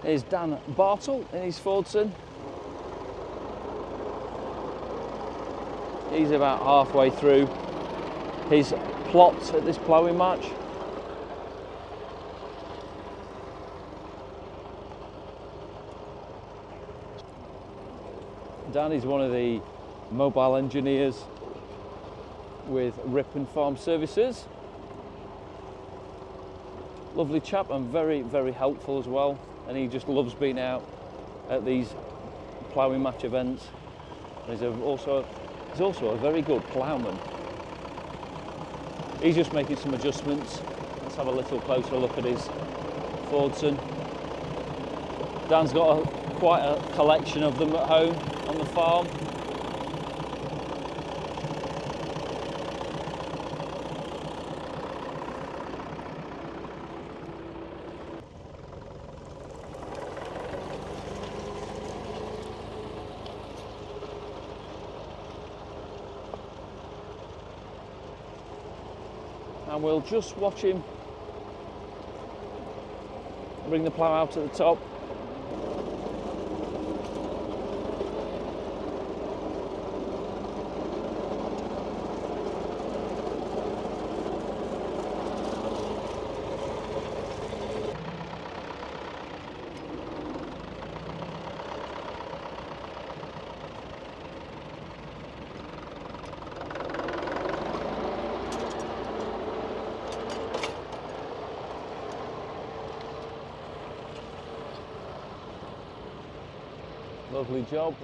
Here's Dan Bartle in his Fordson. He's about halfway through his plot at this ploughing match. Dan is one of the mobile engineers with Ripon Farm Services. Lovely chap and very, very helpful as well. And he just loves being out at these ploughing match events. He's also a very good ploughman. He's just making some adjustments. Let's have a little closer look at his Fordson. Dan's got quite a collection of them at home on the farm. And we'll just watch him bring the plough out at the top. Lovely job.